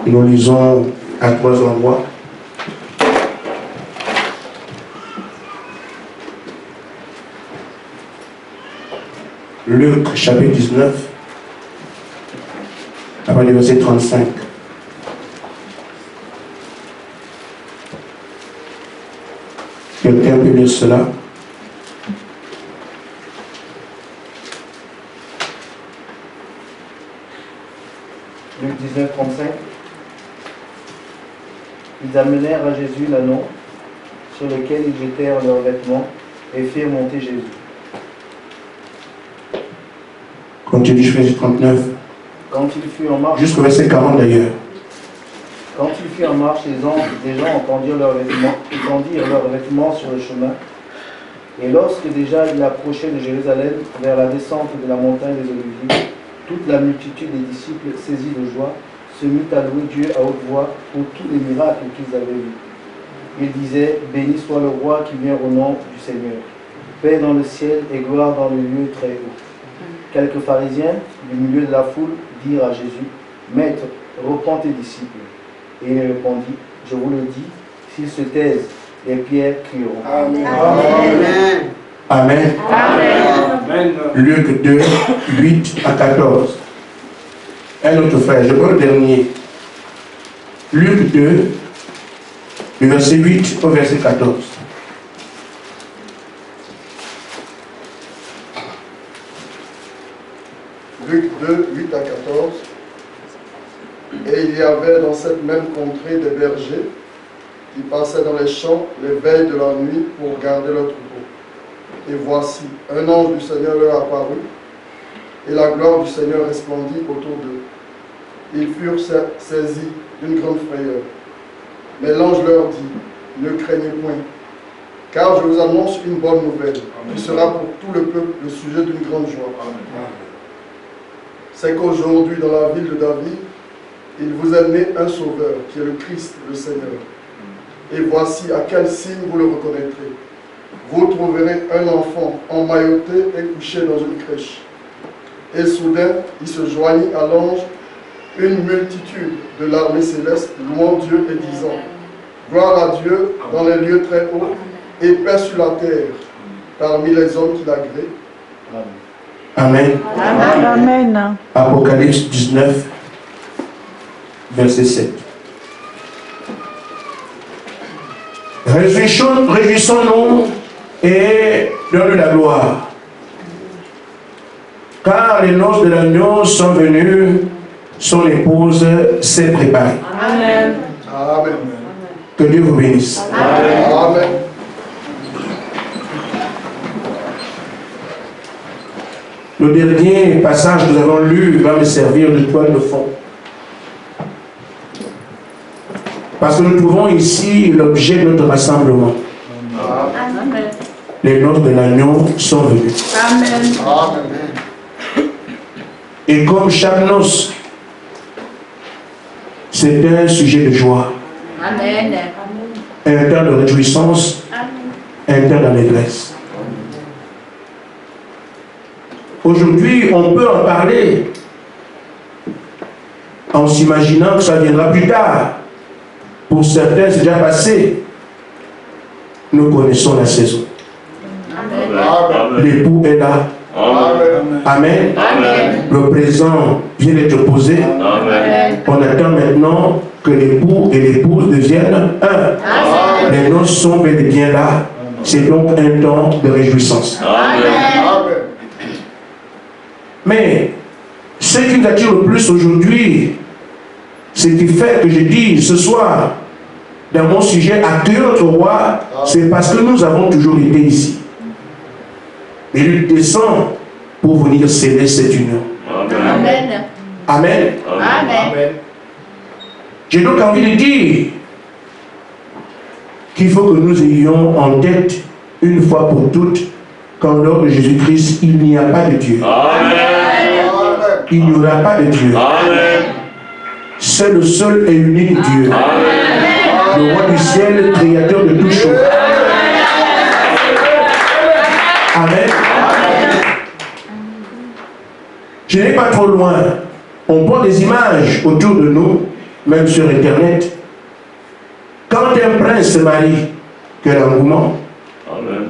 Nous lisons à 3 endroits. Luc chapitre 19, à partir du verset 35. Quelqu'un peut lire cela? Luc 19, 35. Ils amenèrent à Jésus l'anneau sur lequel ils jetèrent leurs vêtements et firent monter Jésus. Continue, verset 39. Quand il fut en marche, Jusqu'au verset 40 d'ailleurs. Quand il fut en marche, des gens étendirent leurs vêtements sur le chemin. Et lorsque déjà il approchait de Jérusalem vers la descente de la montagne des Oliviers, toute la multitude des disciples, saisis de joie, se mit à louer Dieu à haute voix pour tous les miracles qu'ils avaient vus. Ils disaient: béni soit le roi qui vient au nom du Seigneur. Paix dans le ciel et gloire dans le lieu très haut. Quelques pharisiens du milieu de la foule dirent à Jésus: Maître, reprends tes disciples. Et il répondit: je vous le dis, s'ils se taisent, les pierres crieront. Amen. Amen. Amen. Amen. Luc 2, 8 à 14. Un autre frère, je prends le dernier. Luc 2, du verset 8 au verset 14. Luc 2, 8 à 14. Et il y avait dans cette même contrée des bergers qui passaient dans les champs les veilles de la nuit pour garder leur troupeau. Et voici, un ange du Seigneur leur apparut, et la gloire du Seigneur resplendit autour d'eux. Ils furent saisis d'une grande frayeur. Mais l'ange leur dit: ne craignez point, car je vous annonce une bonne nouvelle, qui sera pour tout le peuple le sujet d'une grande joie. C'est qu'aujourd'hui, dans la ville de David, il vous est né un sauveur, qui est le Christ, le Seigneur. Et voici à quel signe vous le reconnaîtrez. Vous trouverez un enfant emmailloté et couché dans une crèche. Et soudain, il se joignit à l'ange une multitude de l'armée céleste, louant Dieu et disant: gloire à Dieu dans les lieux très hauts, et paix sur la terre, parmi les hommes qu'il agrée. Amen. Amen. Amen. Apocalypse 19, verset 7. Réjouissons-nous et donne la gloire, car les noces de l'agneau sont venues, son épouse s'est préparée. Amen. Amen. Que Dieu vous bénisse. Amen. Le dernier passage que nous avons lu va me servir de toile de fond. Parce que nous trouvons ici l'objet de notre rassemblement. Amen. Les noces de l'agneau sont venues. Amen. Amen. Et comme chaque noce, c'est un sujet de joie, Amen. un temps de réjouissance, un temps d'allégresse. Aujourd'hui, on peut en parler en s'imaginant que ça viendra plus tard. Pour certains, c'est déjà passé. Nous connaissons la saison. Amen. L'époux est là. Amen. Amen. Amen. Le présent vient d'être posé. Amen. On attend maintenant que l'époux et l'épouse deviennent un. Amen. Les noces sont bel et bien là. C'est donc un temps de réjouissance. Amen. Amen. Mais ce qui nous attire le plus aujourd'hui, ce qui fait que je dis ce soir, dans mon sujet, accueillir notre roi, c'est parce que nous avons toujours été ici. Et il descend pour venir sceller cette union. Amen. Amen. Amen. J'ai donc envie de dire qu'il faut que nous ayons en tête, une fois pour toutes, qu'en dehors de Jésus-Christ, il n'y a pas de Dieu. Il n'y aura pas de Dieu. C'est le seul et unique Dieu. Le roi du ciel, créateur de toutes choses. Amen. Je n'ai pas trop loin. On prend des images autour de nous même sur Internet, quand un prince se marie, quel engouement. Amen.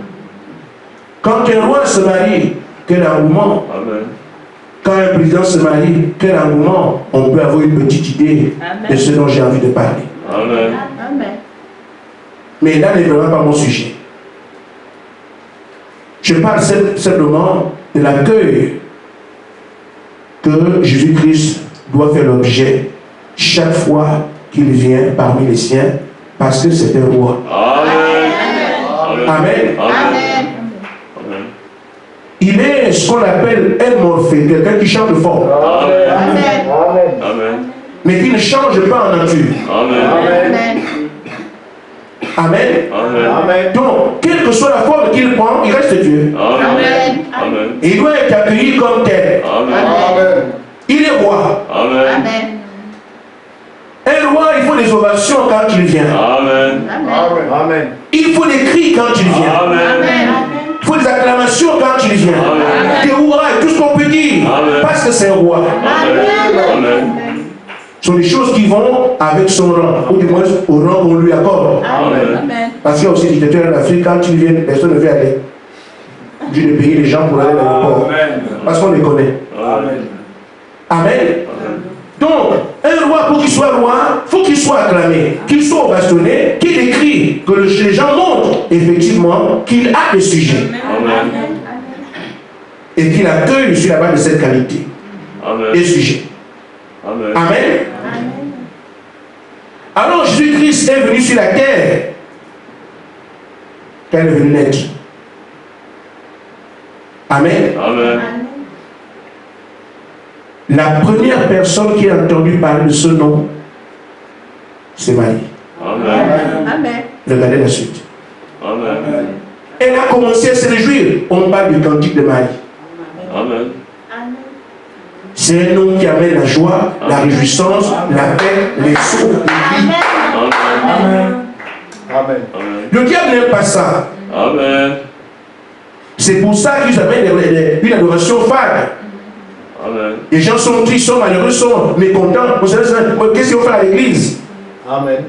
Quand un roi se marie, quel engouement. Amen. Quand un président se marie, quel engouement. On peut avoir une petite idée de ce dont j'ai envie de parler. Amen. Amen. Mais là n'est vraiment pas mon sujet. Je parle simplement de l'accueil que Jésus-Christ doit faire l'objet chaque fois qu'il vient parmi les siens, parce que c'est un roi. Amen. Amen. Amen. Amen. Il est ce qu'on appelle un morphée, quelqu'un qui chante fort, Amen. Amen. Amen. mais qui ne change pas en nature. Amen. Amen. Amen. Amen. Amen. Donc, quelle que soit la forme qu'il prend, il reste Dieu. Amen. Amen. Et il doit être accueilli comme tel. Amen. Amen. Il est roi. Amen. Amen. Un roi, il faut des ovations quand il vient. Amen. Amen. Amen. Il faut des cris quand il vient. Amen. Amen. Il faut des acclamations quand il vient. Amen. Des hurrahs, tout ce qu'on peut dire. Amen. Parce que c'est un roi. Amen. Ce sont des choses qui vont avec son rang, ou du moins au rang qu'on lui accorde. Amen. Amen. Parce qu'il y a aussi des dictateurs en Afrique, quand ils viennent, personne ne veut aller. Dieu de payer les gens pour aller à l'aéroport. Parce qu'on les connaît. Amen. Amen. Donc, un roi, pour qu'il soit roi, il faut qu'il soit acclamé, qu'il soit bastonné, qu'il écrit, que les gens montrent effectivement qu'il a des sujets Amen. et qu'il accueille sur la base de cette qualité Amen. des sujets. Amen. Amen. Alors Jésus-Christ est venu sur la terre quand il est venu naître. Amen. Amen. La première personne qui a entendu parler de ce nom, c'est Marie. Amen. Amen. Regardez la suite. Amen. Elle a commencé à se réjouir. On parle du cantique de Marie. Amen. C'est un nom qui amène la joie, la réjouissance, la paix, les sauts, les vies. Amen. Amen. Amen. Le diable n'aime pas ça. Amen. C'est pour ça qu'ils amènent une adoration fade. Amen. Les gens sont tristes, sont malheureux, sont mécontents. Qu'est-ce qu'ils vont faire à l'église? Amen.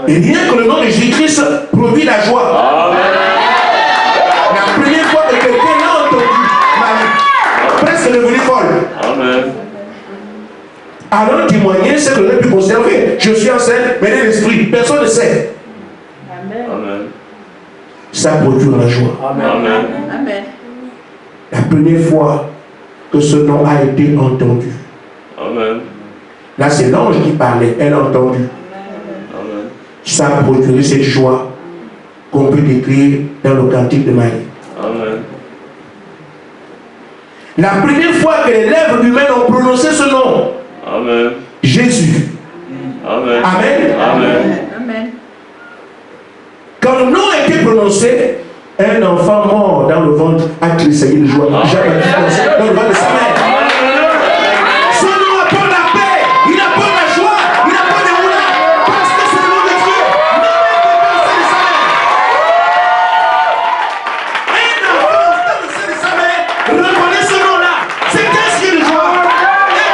Et Amen. rien que le nom de Jésus-Christ produit la joie. Amen. La première fois que quelqu'un l'a entendu, Marie, presque devenue folle. Amen. Alors témoigner, c'est que l'on a pu conserver. Je suis enceinte, mais dans l'esprit, personne ne sait. Amen. Ça produit la joie. Amen. Amen. Amen. La première fois que ce nom a été entendu. Amen. Là, c'est l'ange qui parlait, elle a entendu. Amen. Ça a produit cette joie qu'on peut décrire dans le cantique de Marie. Amen. La première fois que les lèvres humaines ont prononcé ce nom, Amen. Jésus. Amen. Amen. Amen. Amen. Quand le nom a été prononcé, un enfant mort dans le ventre a tressailli de joie. Jean-Baptiste dans le ventre de sa mère. Ce nom apporte la paix, il apporte la joie, il apporte des roulades, parce que c'est le nom de Dieu. Un enfant dans le sein de sa mère reconnaît ce nom-là. C'est un signe de joie, un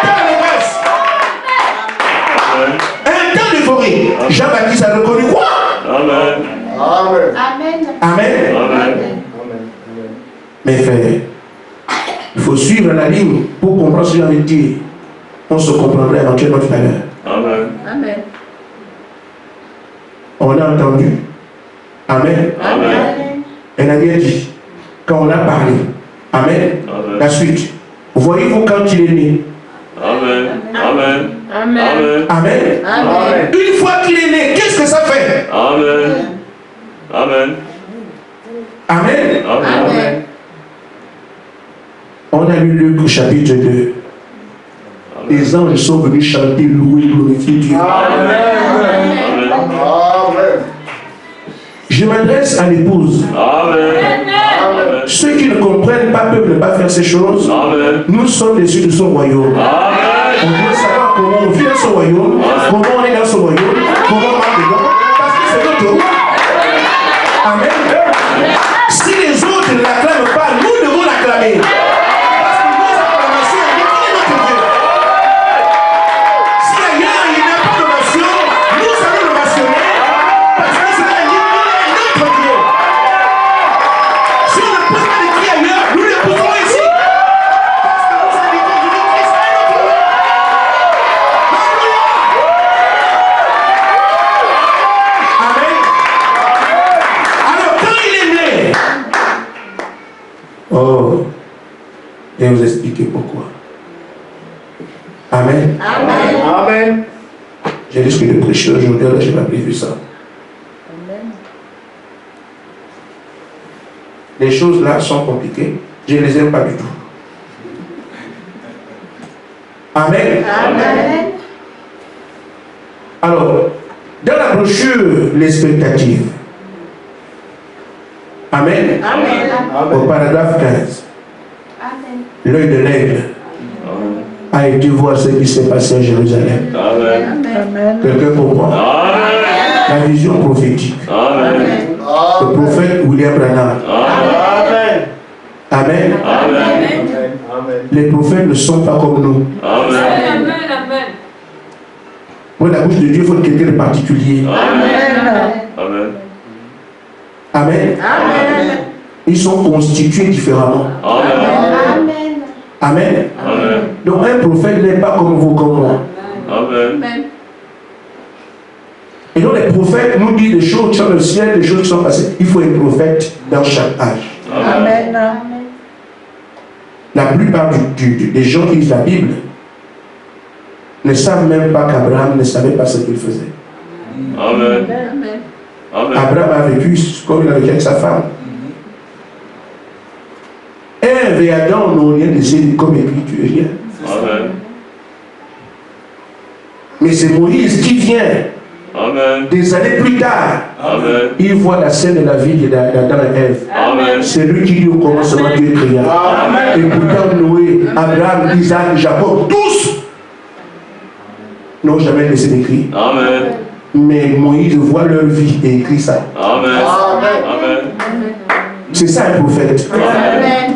temps d'allégresse, un temps d'euphorie. Jean-Baptiste a reconnu quoi? Amen. Amen. Amen. Amen. Amen. Mes frères, il faut suivre la ligne pour comprendre ce que j'ai envie de dire. On se comprendra éventuellement tout à l'heure. Amen. Amen. On a entendu. Amen. Amen. Elle a bien dit. Quand on a parlé. Amen. Amen. La suite. Voyez-vous quand il est né. Amen. Amen. Amen. Amen. Amen. Une fois qu'il est né, qu'est-ce que ça fait? Amen. Amen. Amen. Amen. On a lu Luc au chapitre 2. Les anges sont venus chanter, louer, glorifier Dieu. Amen. Amen. Je m'adresse à l'épouse. Amen. Ceux qui ne comprennent pas peuvent ne pas faire ces choses. Amen. Nous sommes les yeux de son royaume. Amen. On doit savoir comment on vit dans son royaume, comment on est dans son royaume, comment on marche dedans, parce que c'est notre roi. Amen. Si les autres ne l'acclament pas, nous devons l'acclamer. Parce que nos acclamations définissent notre Dieu. Si ailleurs il n'y a pas d'ovation, Oh, je vais vous expliquer pourquoi. Amen. Amen. Amen. J'ai risqué de prêcher aujourd'hui, là, je n'ai pas prévu ça. Les choses là sont compliquées. Je ne les aime pas du tout. Amen. Amen. Alors, dans la brochure, l'expectative. Amen. Amen. Au paragraphe 15, Amen. l'œil de l'aigle a été voir ce qui s'est passé à Jérusalem. Amen. Amen. Quelqu'un comprend? Amen. La vision prophétique. Amen. Le prophète William Branham. Amen. Amen. Amen. Amen. Les prophètes ne sont pas comme nous. Amen. Pour la bouche de Dieu, il faut quelqu'un de particulier. Amen. Amen. Amen. Amen. Ils sont constitués différemment. Amen. Amen. Amen. Donc un prophète n'est pas comme vous, comme moi. Amen. Et donc les prophètes nous disent des choses sur le ciel, des choses qui sont passées. Il faut être prophète dans chaque âge. Amen. La plupart des gens qui lisent la Bible ne savent même pas qu'Abraham ne savait pas ce qu'il faisait. Amen. Amen. Abraham a vécu comme il a vécu avec sa femme. Ève et Adam n'ont rien laissé comme écriture, rien. Amen. Mais c'est Moïse qui vient, Amen. des années plus tard, Amen. il voit la scène de la vie d'Adam et Ève. Amen. C'est lui qui dit au commencement Dieu créa. Et pourtant Noé, Abraham, Isaac, Jacob, tous n'ont jamais laissé d'écrire. Amen. Mais Moïse voit leur vie et écrit ça. Amen. Amen. C'est ça un prophète. Amen.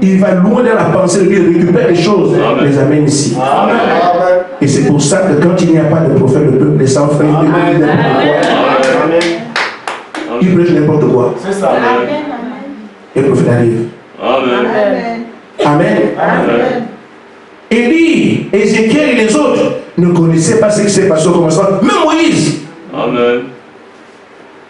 Il va loin dans la pensée de Dieu, il récupère les choses, Amen. les amène ici. Amen. Et c'est pour ça que quand il n'y a pas de prophète, le peuple descend frère, il prêche n'importe quoi. Il prêche n'importe quoi. C'est ça. Et le prophète arrive. Amen. Amen. Amen. Élie, Ézéchiel et les autres ne connaissaient pas ce qui s'est passé au commencement. Même Moïse. Amen.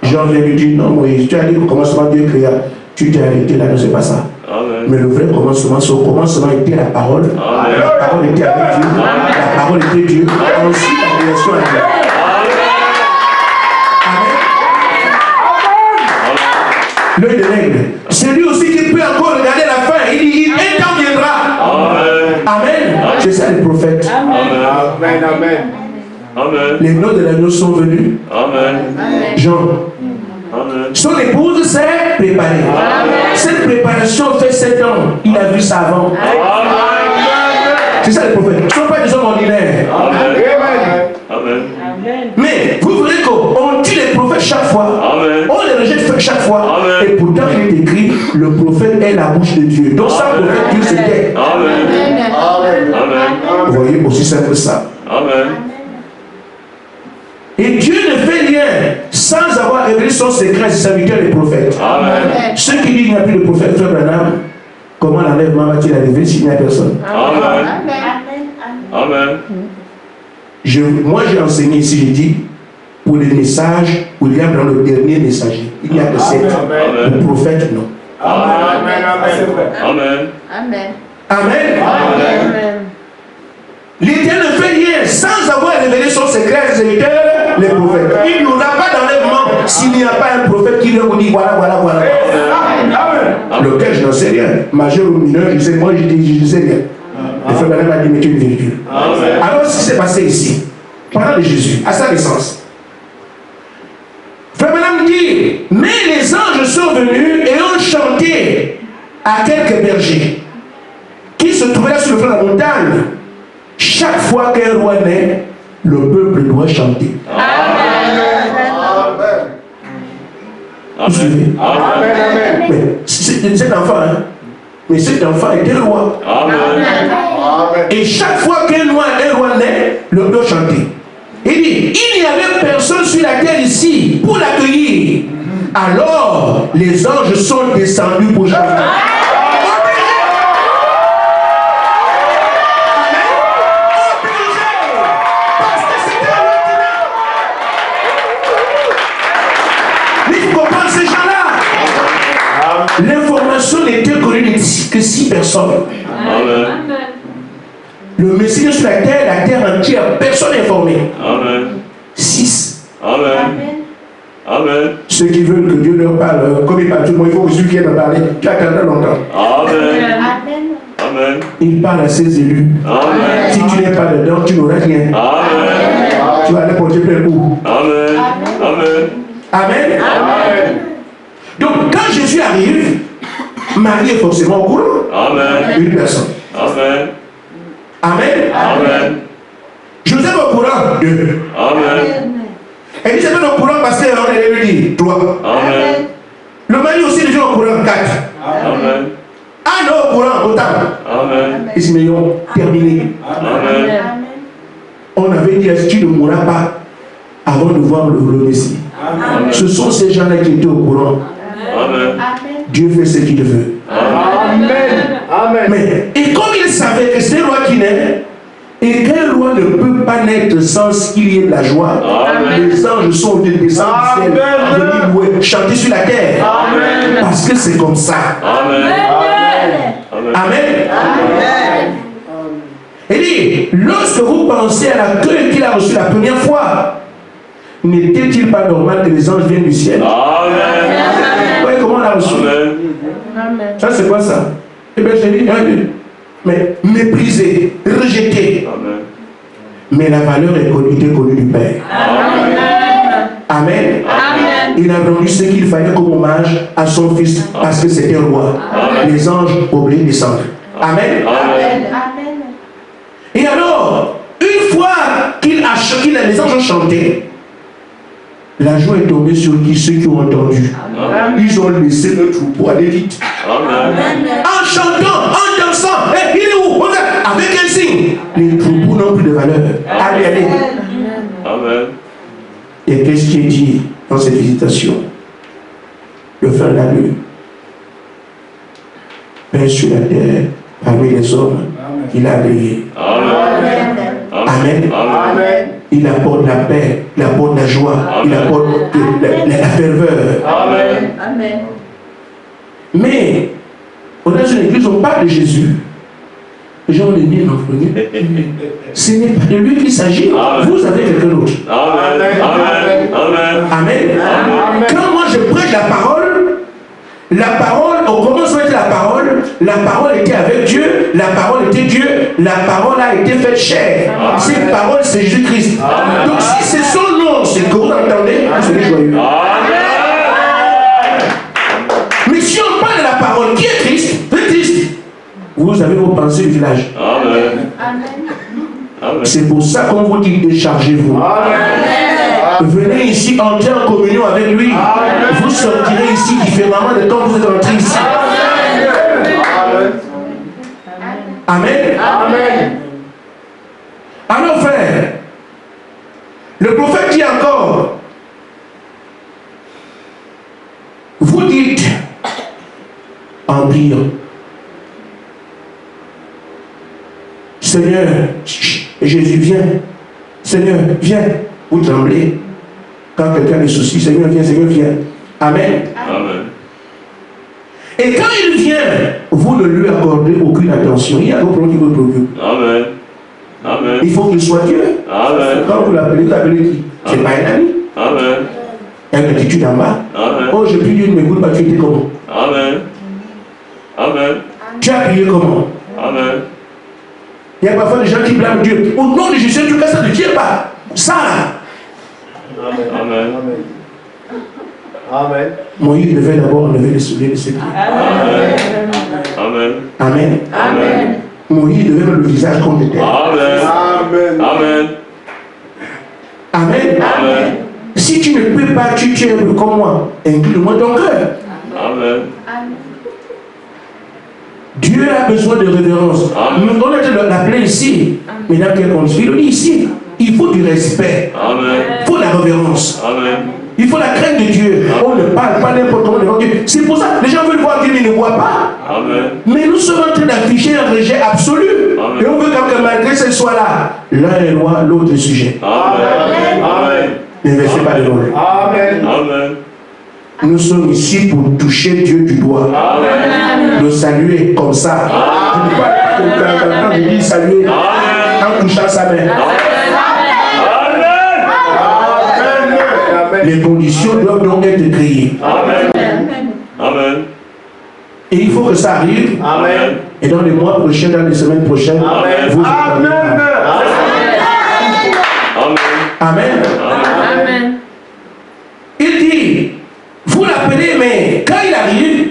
Jean vient lui dire, non Moïse, tu as dit au commencement Dieu créa. Tu t'es arrêté là, non c'est pas ça. Amen. Mais le vrai commencement, c'est au commencement était la parole. Amen. La parole était avec Dieu. La parole était Dieu. Ensuite la relation à Dieu. Amen. L'œil de l'aigle. C'est lui aussi qui peut encore regarder la fin. Il dit, un temps viendra. Amen. Amen. C'est ça les prophètes. Amen. Amen. Amen. Les noms de l'agneau sont venus. Amen. Jean. Amen. Son épouse s'est préparée. Cette préparation fait 7 ans. Il a vu ça avant. C'est ça les prophètes. Ce ne sont pas des hommes ordinaires. Amen. Amen. Mais vous verrez qu'on tue les prophètes chaque fois. Amen. On les rejette chaque fois. Amen. Et pourtant, il est écrit, le prophète est la bouche de Dieu. Donc ça, Amen. prophète, Dieu c'était. Amen. Amen. Vous voyez, aussi simple que ça. Amen. Et Dieu ne fait rien sans avoir révélé son secret à ses serviteurs les prophètes. Amen. Ceux qui disent qu'il n'y a plus de prophète, frère Branham, comment l'enlèvement va-t-il arriver s'il n'y a personne? Amen. Amen. Moi j'ai enseigné ici, j'ai dit, pour les messages, William dans le dernier messager. Il n'y a que 7. Amen. Le prophète, non. Amen. Amen. Amen. Amen. Amen. L'Éternel ne fait rien sans avoir révélé son secret à ses serviteurs, les prophètes. Il n'y aura pas d'enlèvement s'il n'y a pas un prophète qui vient vous dire voilà. Lequel je n'en sais rien. Majeur ou mineur, je sais, moi je dis, je sais rien. Le frère Branham a dit, mettez une virgule. Amen. Alors ce qui s'est passé ici, pendant de Jésus, à sa naissance, frère Branham dit, mais les anges sont venus et ont chanté à quelques bergers qui se trouvaient là sur le flanc de la montagne. Chaque fois qu'un roi naît, le peuple doit chanter. Vous suivez? Amen. Mais cet enfant, hein, mais cet enfant était le roi. Amen. Et chaque fois qu'un roi naît, le peuple doit chanter. Il dit, il n'y avait personne sur la terre ici pour l'accueillir. Alors, les anges sont descendus pour chanter. L'information nation n'était connue que 6 personnes. Amen. Le Messie sur la terre entière, personne n'est informé. Amen. 6. Amen. Amen. Ceux qui veulent que Dieu leur parle, comme il parle tout le monde, il faut que celui qui vienne parler. Tu attendras longtemps. Amen. Amen. Amen. Il parle à ses élus. Amen. Si tu n'es pas dedans, tu n'auras rien. Amen. Tu vas aller porter plein coup. Amen. Amen. Amen. Amen. Donc, quand Jésus arrive, Marie est forcément au courant. Amen. Une personne. Amen. Amen. Amen. Joseph est au courant. 2. Amen. Elle dit, c'est pas au courant parce qu'on est lui dit 3. Amen. Le mari aussi déjà au courant 4. Amen. Anne est au courant autant. Amen. Ils se sont terminé. Amen. On avait dit, est-ce que tu ne mourras pas avant de voir le Messie? Amen. Ce sont ces gens-là qui étaient au courant. Amen. Dieu fait ce qu'il veut. Amen. Amen. Mais, et comme il savait que c'est une loi qui naît, et qu'une loi ne peut pas naître sans qu'il y ait de la joie, Amen. les anges sont descendus du ciel, venus louer, chanter sur la terre. Amen. Parce que c'est comme ça. Amen. Amen. Amen. Il dit, lorsque vous pensez à l'accueil qu'il a reçu la première fois, n'était-il pas normal que les anges viennent du ciel? Amen. Vous voyez comment on l'a reçu? Amen. Ça, c'est quoi ça? Eh bien, j'ai dit, mais méprisé, rejeté. Amen. Mais la valeur est connue du Père. Amen. Il a rendu ce qu'il fallait comme hommage à son fils parce que c'était roi. Les anges obligés de descendre. Amen. Amen. Et alors, une fois les anges ont chanté, la joie est tombée sur ceux qui ont entendu. Ils ont laissé le troupeau aller vite. Amen. En chantant, en dansant, il est où? Avec un signe. Les troupeaux n'ont plus de valeur. Allez, allez. Amen. Et qu'est-ce qui est dit dans cette visitation? Le frère l'a lu. Père sur la terre, parmi les hommes, il a agréé. Amen. Amen. Amen. Il apporte la paix, il apporte la joie, il apporte la ferveur. Amen. Mais, on a une église, on parle de Jésus. Les gens ont les miens enfants. Ce n'est pas de lui qu'il s'agit. Vous avez quelqu'un d'autre. Amen. Amen. Amen. Amen. Quand moi je prêche la parole, au commencement était la parole était avec Dieu, la parole était Dieu, la parole a été faite chair. Cette parole, c'est Jésus-Christ. Donc si c'est son nom, c'est que vous entendez, vous serez joyeux. Mais si on parle de la parole, qui est Christ? Le Christ. Vous avez vos pensées du village. Amen. C'est pour ça qu'on vous dit déchargez-vous. Venez ici, entrez en communion avec lui. Vous sortirez ici différemment de quand vous êtes entré ici. Amen. Amen. Alors frère, le prophète dit encore, vous dites en priant, Seigneur, Jésus vient, Seigneur, viens, vous tremblez. Quand quelqu'un a des soucis, Seigneur, viens, Amen. Amen. Et quand il vient, vous ne lui accordez aucune attention. Il y a un problème qui vous préoccupe. Amen. Amen. Il faut qu'il soit Dieu. Amen. Quand vous l'appelez qui? C'est pas un ami. Amen. Il y a une attitude en bas. Amen. Oh, je prie Dieu, ne m'écoute pas, tu étais comment? Amen. Amen. Tu as prié comment? Amen. Il y a parfois des gens qui blâment Dieu. Au nom de Jésus, en tout cas, ça ne tient pas. Ça. Amen. Amen. Moïse devait d'abord enlever les souliers de ses pieds. Amen. Amen. Amen. Amen. Moïse devait mettre le visage contre terre. Amen. Amen. Amen. Amen. Amen. Si tu ne peux pas, tu es comme moi. Incline-moi ton cœur. Amen. Dieu a besoin de révérence. Nous on a l'appeler ici. Mais dans quel contexte? Il dit ici. Il faut du respect. Amen. Il faut la révérence. Amen. Il faut la crainte de Dieu. On ne parle pas n'importe comment devant Dieu. C'est pour ça que les gens veulent voir Dieu mais ils ne voient pas. Amen. Mais nous sommes en train d'afficher un rejet absolu. Amen. Et on veut quand même malgré ce soit là, l'un est loin, l'autre est sujet. Amen. Amen. Ne versez pas de l'ordre. Amen. Amen. Nous sommes ici pour toucher Dieu du doigt. Amen. saluer comme ça. Je ne vois pas quelqu'un de dire saluer en touchant sa main. Les conditions doivent donc être créées. Amen. Et il faut que ça arrive. Amen. Et dans les mois prochains, dans les semaines prochaines, vous Amen. Amen. Amen. Il dit, vous l'appelez, mais quand il arrive,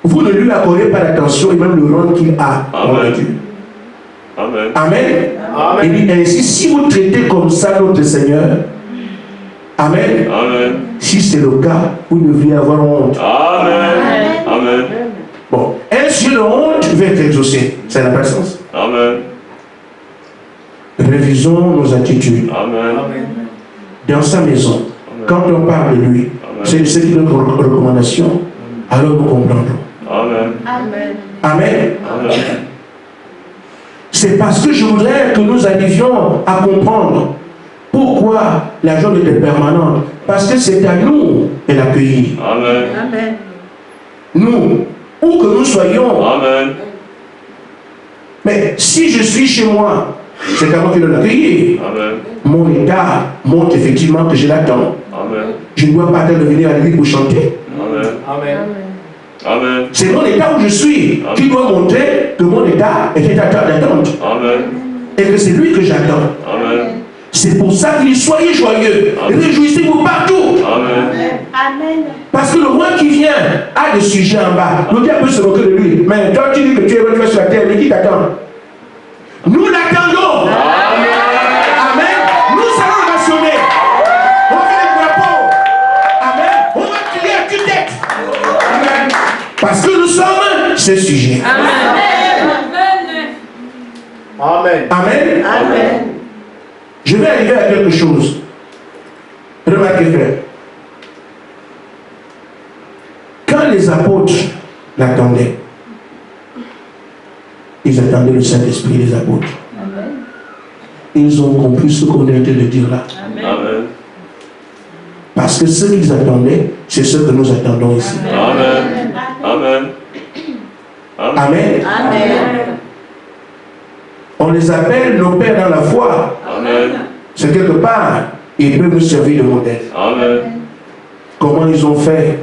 vous ne lui accordez pas d'attention et même le rang qu'il a. Amen. Amen. Amen. Il dit ainsi, si vous traitez comme ça notre Seigneur, Amen. Amen. Si c'est le cas, vous devriez avoir honte. Amen. Amen. Bon, un ciel de honte va être exaucé. Ça n'a pas de sens. Amen. Révisons nos attitudes. Amen. Dans sa maison, quand on parle de lui, c'est notre recommandation, alors nous comprendrons. Amen. Amen. Amen. C'est parce que je voudrais que nous arrivions à comprendre pourquoi la joie était permanente. Parce que c'est à nous de l'accueillir. Amen. Nous, où que nous soyons. Amen. Mais si je suis chez moi, c'est à moi qui dois l'accueillir. Amen. Mon état montre effectivement que je l'attends. Amen. Je ne dois pas attendre de venir à l'église pour chanter. Amen. Amen. C'est mon état où je suis qui doit montrer que mon état est d'attente. Amen. Et que c'est lui que j'attends. Amen. C'est pour ça qu'il dit soyez joyeux. Réjouissez-vous partout. Amen. Parce que le roi qui vient a des sujets en bas. Le diable peut se moquer de lui. Mais toi tu dis que tu es sur la terre, mais qui t'attend? Nous l'attendons. Amen. Nous allons le rationner. On fait le drapeau. Amen. On va crier à tue-tête. Amen. Parce que nous sommes ces sujets. Amen. Amen. Je vais arriver à quelque chose. Remarquez, frère. Quand les apôtres l'attendaient, ils attendaient le Saint-Esprit, les apôtres. Ils ont compris ce qu'on est en train de dire là. Amen. Parce que ce qu'ils attendaient, c'est ce que nous attendons ici. Amen. Amen. Amen. On les appelle nos pères dans la foi. Amen. C'est quelque part, ils peuvent nous servir de modèle. Amen. Comment ils ont fait?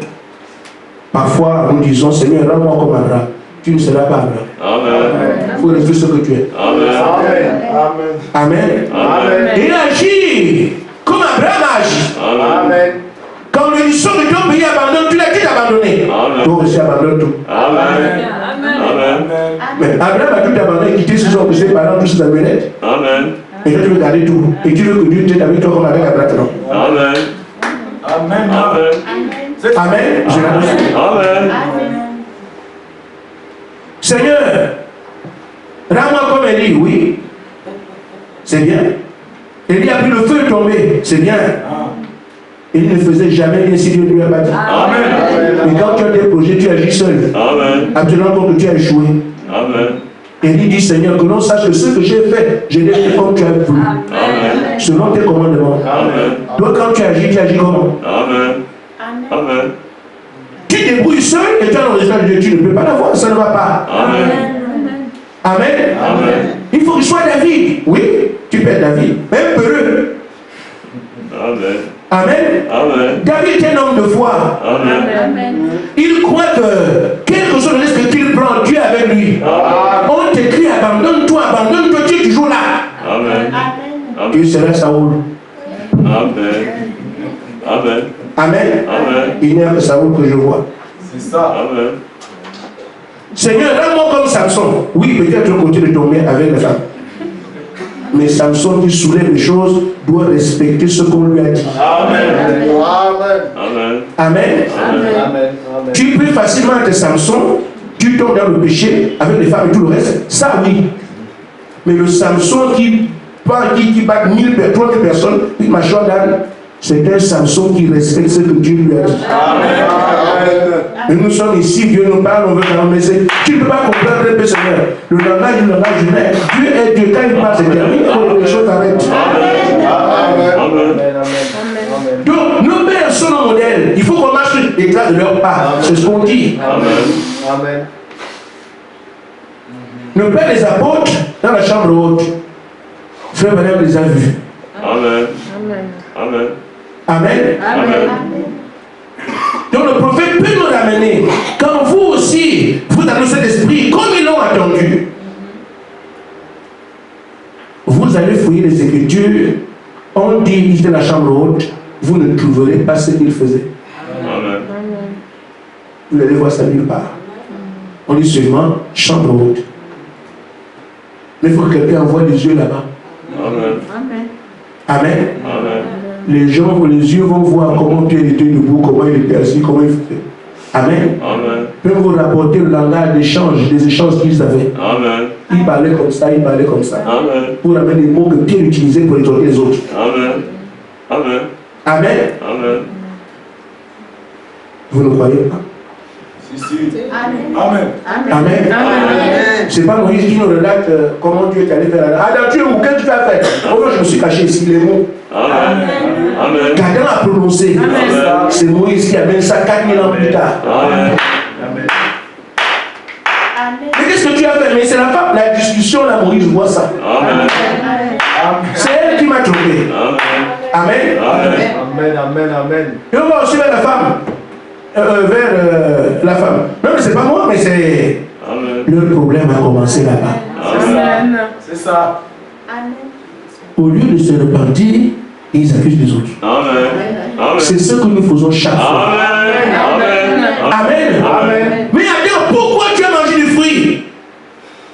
Parfois, nous disons, Seigneur, rends-moi comme Abraham. Tu ne seras pas Abraham. Amen. Il faut rester ce que tu es. Amen. Amen. Amen. Et il agit comme Abraham a agi. Amen. Quand on lui dit, sors de ton pays, abandonne, tu l'as dit d'abandonner. Amen. Toi aussi, abandonne tout. Amen. Amen. Mais Abraham a tout abandonné, quitté ses hommes, ses parents, tous ses amulets. Amen. Et toi, tu veux garder tout. Et tu veux que Dieu t'aide avec toi comme avec Abraham. Non. Amen. Amen. Amen. Amen. Je l'annonce. Amen. Seigneur, rends-moi comme Élie, oui. C'est bien. Élie a pris le feu tombé, c'est bien. Il ne faisait jamais rien si Dieu ne lui a pas dit. Amen. Mais quand tu as des projets, tu agis seul. Amen. Absolument comme tu as échoué. Amen. Élie dit, Seigneur, que l'on sache que ce que j'ai fait, je l'ai fait comme tu as voulu. Amen. Selon tes commandements. Amen. Donc quand tu agis comment? Amen. Amen. Tu te débrouilles seul et tu as le résultat de Dieu. Tu ne peux pas l'avoir, ça ne va pas. Amen. Amen. Amen. Il faut que je sois David. Oui, tu peux être David. Même peureux. Amen. Amen. Amen. David est un homme de foi. Amen. Il croit que quelque chose de risque qu'il prend, Dieu est avec lui. On t'écrit abandonne-toi, tu es toujours là. Amen. Tu seras Saoul. Amen. Amen. Amen. Amen. Il n'y a que Saoul que je vois. C'est ça. Amen. Seigneur, rends-moi comme Samson. Oui, peut-être au côté de tomber avec les femmes. Mais Samson qui soulève les choses doit respecter ce qu'on lui a dit. Amen. Amen. Amen. Amen. Tu peux facilement être Samson, tu tombes dans le péché avec les femmes et tout le reste. Ça oui. Mais le Samson qui bat 1000 personnes, il m'a choisi d'âne. C'est un Samson qui respecte ce que Dieu lui a dit. Amen. Et nous sommes ici, Dieu nous parle, on veut nous laisser. Tu ne peux pas comprendre le Seigneur. Le langage humain. Dieu est Dieu, quand il parle, c'est terminé, les choses arrêtent. Amen. Donc, nos pères sont nos modèles. Il faut qu'on marche les traces de leur part. C'est ce qu'on dit. Amen. Amen. Le Père des apôtres, dans la chambre haute, Frère Branham les a vus. Amen. Amen. Amen. Amen. Donc le prophète peut nous ramener. Quand vous aussi, vous avez cet esprit, comme ils l'ont attendu, vous allez fouiller les Écritures. On dit, il était dans la chambre haute, vous ne trouverez pas ce qu'il faisait. Amen. Vous allez voir ça nulle part. On dit seulement chambre haute. Mais il faut que quelqu'un envoie les yeux là-bas. Amen. Amen. Amen. Les gens, les yeux vont voir comment Pierre était debout, comment il était assis, comment il faisait. Amen. Amen. Peuvent vous rapporter le langage d'échange, des échanges qu'ils avaient. Amen. Il parlait comme ça, il parlait comme ça. Amen. Pour amener les mots que Pierre utilisait pour exhorter les autres. Amen. Amen. Amen. Amen. Vous ne croyez pas? Amen. Amen. Amen. C'est pas Moïse qui nous relate comment Dieu est allé faire la. Ah, Dieu, qu'est-ce que tu as fait? Oh, je me suis caché ici, les mots. Amen. Amen. Quelqu'un a prononcé. Amen. C'est Moïse qui amène ça 4000 ans plus tard. Amen. Mais qu'est-ce que tu as fait? Mais c'est la femme, la discussion là, Moïse voit ça. Amen. C'est elle qui m'a trompé. Amen. Amen. Amen. Amen. Et on va aussi vers la femme. Vers la femme. Non, mais c'est pas moi, mais c'est. Amen. Le problème a commencé là-bas. Amen. C'est ça. Au lieu de se repentir, ils accusent les autres. Amen. Amen. C'est ce que nous faisons chaque fois. Amen. Amen. Amen. Amen. Mais alors, pourquoi tu as mangé du fruit?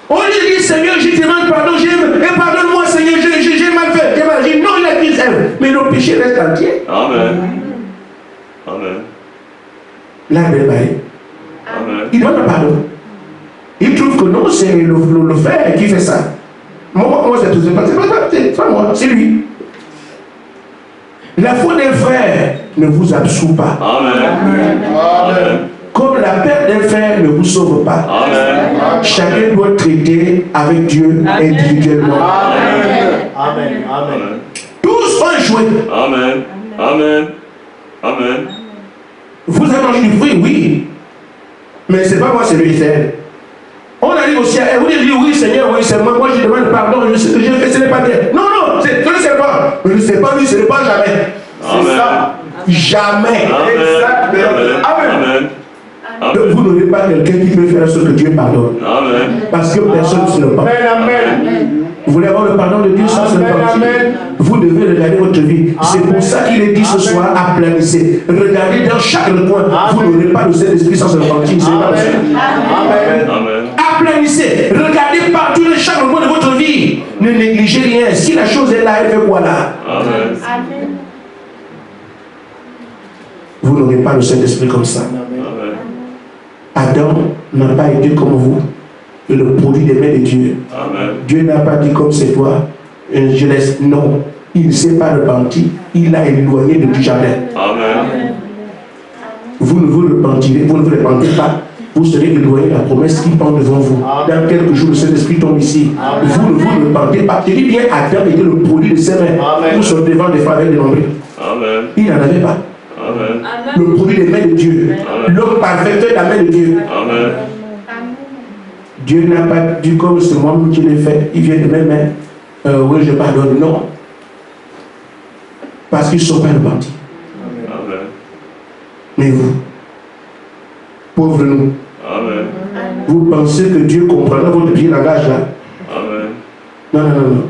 On lui dit, Seigneur, je te demande pardon, et pardonne-moi, Seigneur, j'ai mal fait. J'ai mal dit, non, il a dit elle. Mais le péché reste entier. Amen. Amen. Là, Amen. il demande pardon. Il trouve que non, c'est le frère qui fait ça. Moi, c'est pas moi, c'est lui. La faute d'un frère ne vous absout pas. Amen. Amen. Comme la perte d'un frère ne vous sauve pas. Amen. Chacun doit traiter avec Dieu individuellement. Amen. Amen. Tous ont échoué. Amen. Amen. Amen. Vous avez mangé du fruit, oui. Mais c'est pas moi, c'est lui, c'est elle. On arrive au ciel, et vous dites oui, Seigneur, oui, c'est moi, je demande pardon, je sais que j'ai fait, ce n'est pas bien. Non, non, je ne sais pas. Je ne sais pas, lui, ce n'est pas jamais. C'est ça. Jamais. Amen. Amen. Donc, vous n'aurez pas quelqu'un qui peut faire ce que Dieu pardonne. Amen. Parce que personne ne se le pardonne. Amen. Vous voulez avoir le pardon de Dieu sans se le pardonner. Vous devez regarder votre vie. C'est pour ça qu'il est dit ce soir, aplanissez. Regardez dans chaque recoin. Vous n'aurez pas le Saint-Esprit sans se le repentir. C'est pas possible. Amen. Amen. Aplanissez. Regardez partout dans chaque recoin de votre vie. Ne négligez rien. Si la chose est là, elle fait quoi là? Amen. Vous n'aurez pas le Saint-Esprit comme ça. Amen. Adam n'a pas été comme vous. Le produit des mains de Dieu. Amen. Dieu n'a pas dit comme c'est toi. Je laisse. Non. Il ne s'est pas repenti. Il a éloigné du jardin. Amen. Vous ne vous repentirez, vous ne vous repentez pas. Vous serez éloigné de la promesse qui pend devant vous. Dans quelques jours, le Saint-Esprit tombe ici. Vous ne vous repentez pas. Je dis bien, Adam était le produit de ses mains. Vous serez devant des femmes avec des nombrils. Amen. Il n'en avait pas. Amen. Le produit des mains de Dieu. L'homme parfait fait la main de Dieu. Amen. Dieu n'a pas dit comme c'est moi qui l'ai fait. Il vient de mes mains. Oui, je pardonne. Non. Parce qu'ils ne sont pas repentis. Amen. Mais vous, pauvres nous, Amen. vous pensez que Dieu comprendra votre petit langage là? Amen. Non, non, non, non.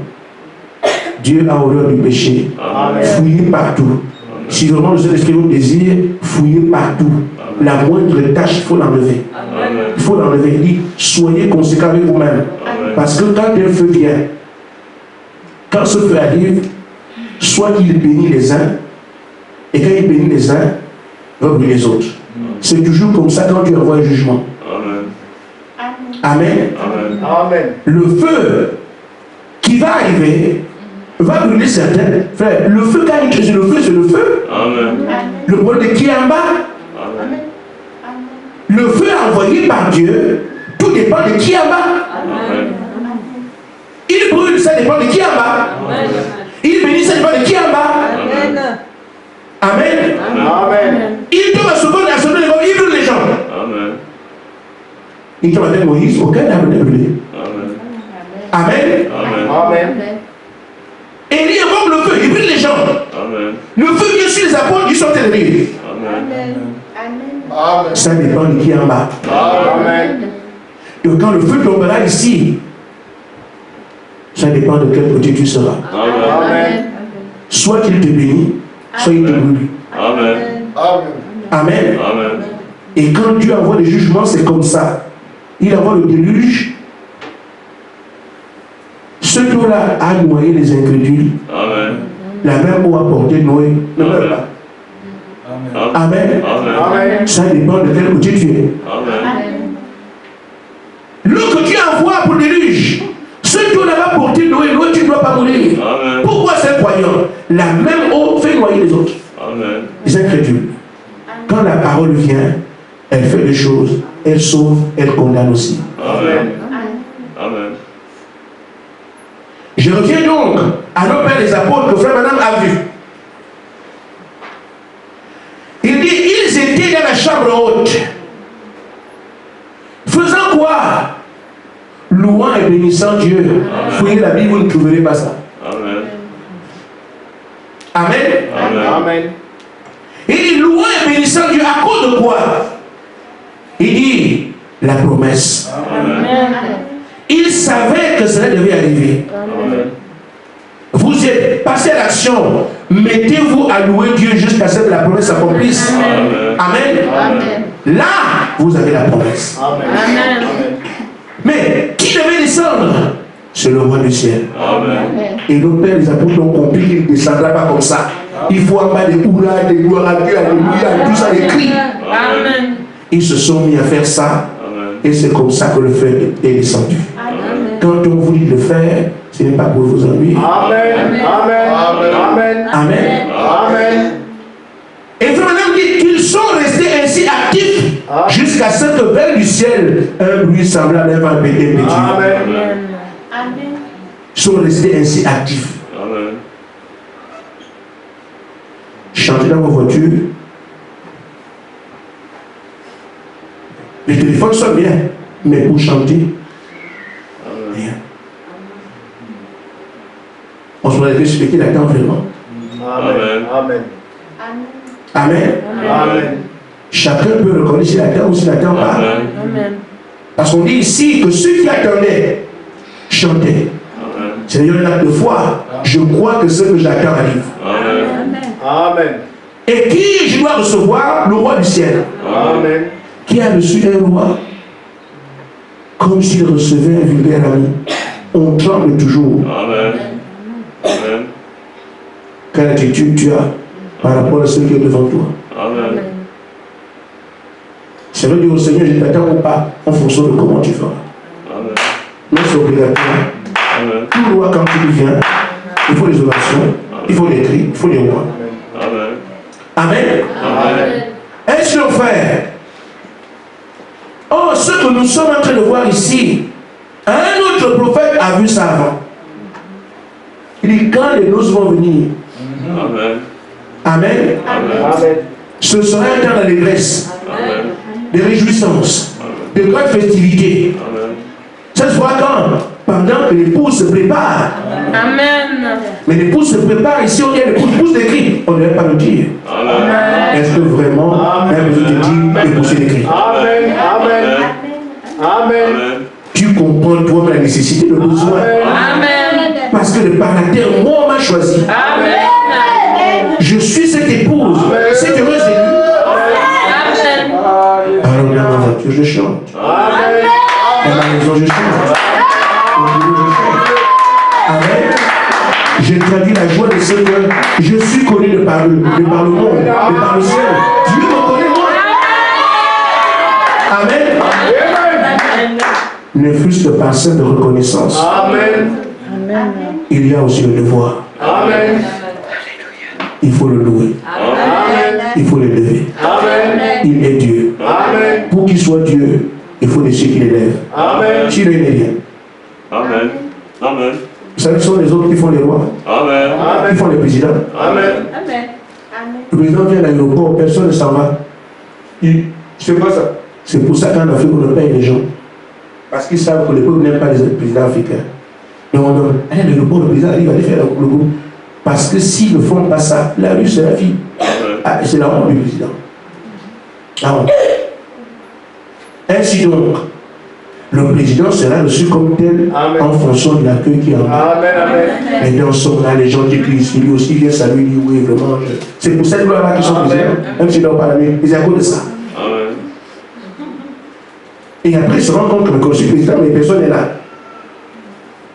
Dieu a horreur du péché. Amen. Fouillez partout. Si vraiment le Saint-Esprit vous désire, fouillez partout. La moindre tâche, il faut l'enlever. Amen. Il faut l'enlever. Il dit, soyez conséquents avec vous-même. Amen. Parce que quand un feu vient, quand ce feu arrive, soit il bénit les uns, et quand il bénit les uns, il va brûler les autres. C'est toujours comme ça quand Dieu envoie un jugement. Amen. Amen. Amen. Amen. Le feu qui va arriver va brûler certains. Frère, le feu, quand il crie, le feu, c'est le feu. Amen. Le problème de qui est en bas, Amen. le feu envoyé par Dieu, tout dépend de qui est en bas. Amen. Il brûle, ça dépend de qui est en bas. Il bénit, ça dépend de qui est en bas. Amen. Amen. Il tombe à ce moment, il brûle les gens. Amen. Il dit à Moïse, aucun arbre n'est brûlé. Amen. Amen. Élie invoque le feu, il brûle les gens. Le feu vient sur les apôtres qui sont élevés. Ça dépend de qui est en bas. Amen. Et quand le feu tombera ici, ça dépend de quel côté tu seras. Amen. Soit il te bénit, soit il te brûle. Amen. Amen. Amen. Et quand Dieu envoie des jugements, c'est comme ça. Il envoie le déluge. Ce eau-là a noyé les incrédules. Amen. La même eau a porté Noé. Ne meurt pas. Amen. Amen. Ça dépend de quel côté tu es. Amen. L'eau que Dieu envoie pour le déluge, ce qui n'a pas porté Noé, Noé, tu ne dois pas mourir. Amen. Pourquoi c'est croyant? La même eau fait noyer les autres. Amen. Les incrédules. Quand la parole vient, elle fait des choses, elle sauve, elle condamne aussi. Amen. Amen. Je reviens donc à nos pères les apôtres que frère Madame a vu. Il dit, ils étaient dans la chambre haute. Faisant quoi? Louant et bénissant Dieu. Fouillez la Bible, vous ne trouverez pas ça. Amen. Amen. Amen. Amen. Il dit, louant et bénissant Dieu à cause de quoi? Il dit, la promesse. Amen. Il savait que cela devait arriver. Amen. Vous êtes passé à l'action. Mettez-vous à louer Dieu jusqu'à ce que la promesse s'accomplisse. Amen. Amen. Amen. Là, vous avez la promesse. Amen. Amen. Mais qui devait descendre? C'est le roi du ciel. Amen. Et nos pères, les apôtres ont compris qu'il ne descendra pas comme ça. Il faut en bas des hurrahs, des gloires à Dieu, alléluia, tout ça, des cris. Amen. Ils se sont mis à faire ça. Amen. Et c'est comme ça que le feu est descendu. Amen. Quand on vous dit de le faire, ce n'est pas pour vous ennuyer. Amen. Amen. Amen. Amen. Amen. Et frère Madame dit qu'ils sont restés ainsi actifs jusqu'à ce que vers du ciel, un bruit semblable à un pété de Dieu. Amen. Ils sont restés ainsi actifs. Amen. Chantez dans vos voitures. Les téléphones sont bien, mais pour chanter, rien. On se doit respecter la temps vraiment. Amen. Amen. Amen. Amen. Chacun peut reconnaître si la temps ou si la temps pas. Amen. Amen. Parce qu'on dit ici que ceux qui attendaient chantaient. Amen. Seigneur, un acte de foi. Je crois que ce que j'attends arrive. Amen. Amen. Et qui je dois recevoir? Le roi du ciel. Amen. Qui a reçu un roi comme s'il recevait un vulgaire ami. On tremble toujours. Amen. Amen. Quelle attitude tu as par rapport à ce qui est devant toi? Amen. C'est vrai, dire au Seigneur, je t'attends ou pas, en fonction de comment tu feras. Amen. Non, c'est obligatoire. Amen. Tout roi, quand il vient, il faut des orations, il faut des cris, il faut des rois. Amen. Amen. Amen. Est-ce que frère? Oh, ce que nous sommes en train de voir ici, un autre prophète a vu ça avant. Il dit, quand les noces vont venir, Amen. Amen, Amen. ce sera un temps d'allégresse, Amen. de réjouissance, de grandes festivités. Amen. Ça se voit quand? Pendant que l'épouse se prépare. Amen. Mais l'épouse se prépare, ici on dit l'épouse des cris. On ne devait pas le dire. Amen. Est-ce que vraiment, même vous te dit l'épouse des cris? Amen. Amen. Amen. Amen. Tu comprends toi la nécessité, le besoin. Amen. Parce que de par la terre, moi on m'a choisi. Amen. Je suis cette épouse, cette heureuse élue. Amen. Alors dans ma voiture, je chante. Amen. Dans ma maison, je chante. Au boulot, je chante. Amen. Je traduis la joie de ce que je suis connu de par le monde, de par le ciel. Dieu me connaît moi. Amen. Ne fût-ce que par cette reconnaissance. Amen. Il y a aussi le devoir. Amen. Il faut le louer. Amen. Il faut l'élever. Amen. Il est Dieu. Amen. Pour qu'il soit Dieu, il faut des ceux qui l'élèvent. Amen. S'il n'est rien. Amen. Amen. Vous savez, ce sont les autres qui font les rois, Amen. qui font les présidents. Amen. Le président vient à l'aéroport, personne ne s'en va. C'est pas ça. C'est pour ça qu'en Afrique, on ne paye les gens. Parce qu'ils savent que le peuple n'aime pas les présidents africains. Et on donne, allez, le président, il va aller faire le groupe. Parce que s'ils ne font pas ça, la rue, c'est la vie. Ah, c'est la honte du président. La honte. Ainsi donc, le président sera reçu comme tel. Amen. En fonction de l'accueil qu'il a. Amen. Et dans son là, les gens qui crient, lui aussi vient saluer, dit oui, vraiment. C'est pour cette gloire-là qu'ils sont présidents. Même s'ils n'ont pas la main, ils à cause de ça. Amen. Et après, ils se rendent compte que comme je suis président, mais personne n'est là.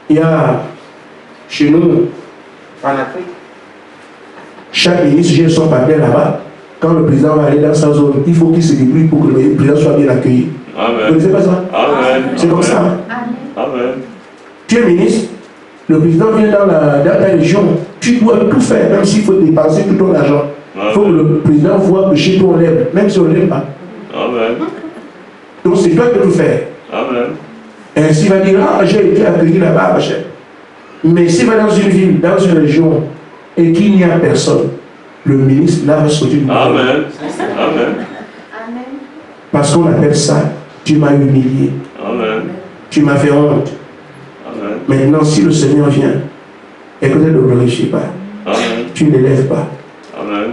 Il y a chez nous, en Afrique, chaque ministre gère son papier là-bas. Quand le président va aller dans sa zone, il faut qu'il se débrouille pour que le président soit bien accueilli. Amen. Vous ne connaissez pas ça? Amen. C'est comme ça. Amen. Tu es ministre, le président vient dans ta région, tu dois tout faire, même s'il faut dépenser tout ton argent. Il faut que le président voit que chez toi on l'aime, même si on ne l'aime pas. Amen. Donc c'est toi qui dois tout faire. Amen. Et ainsi il va dire, ah, j'ai été accueilli là-bas, ma chère. Mais s'il va dans une ville, dans une région, et qu'il n'y a personne, le ministre là va sortir du monde. Amen. Amen. Parce qu'on appelle ça, tu m'as humilié. Amen. Tu m'as fait honte. Amen. Maintenant, si le Seigneur vient et que tu ne le glorifies pas, amen, tu ne l'élèves pas. Amen.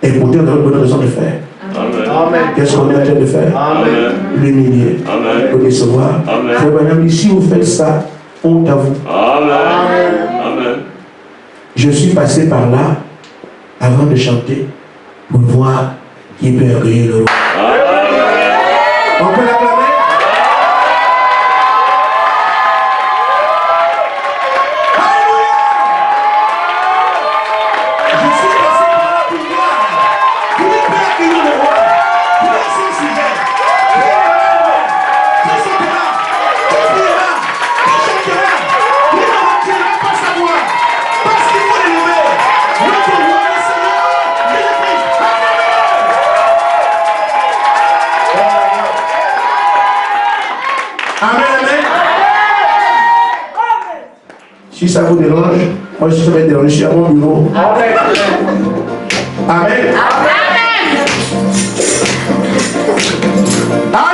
Et pourtant, tu as une bonne raison de faire. Amen. Qu'est-ce qu'on est en train de faire? L'humilier, le décevoir. Frère Branham, si vous faites ça, honte à vous. Amen. Amen. Je suis passé par là avant de chanter pour voir qui peut accueillir le roi. On peut l'acclamer? Alléluia! Je suis passé par là pour voir qui peut accueillir le roi. Qui est son sujet? Qui est le roi? Qui sautera? Qui priera? Qui chantera? Qui ne retirera pas sa voix? Parce qu'il faut l'élever. Notre roi, le Seigneur, Jésus-Christ. Amen, amen. Si ça vous dérange, moi je serai dérangé à mon bureau. Amen. Amen. Amen.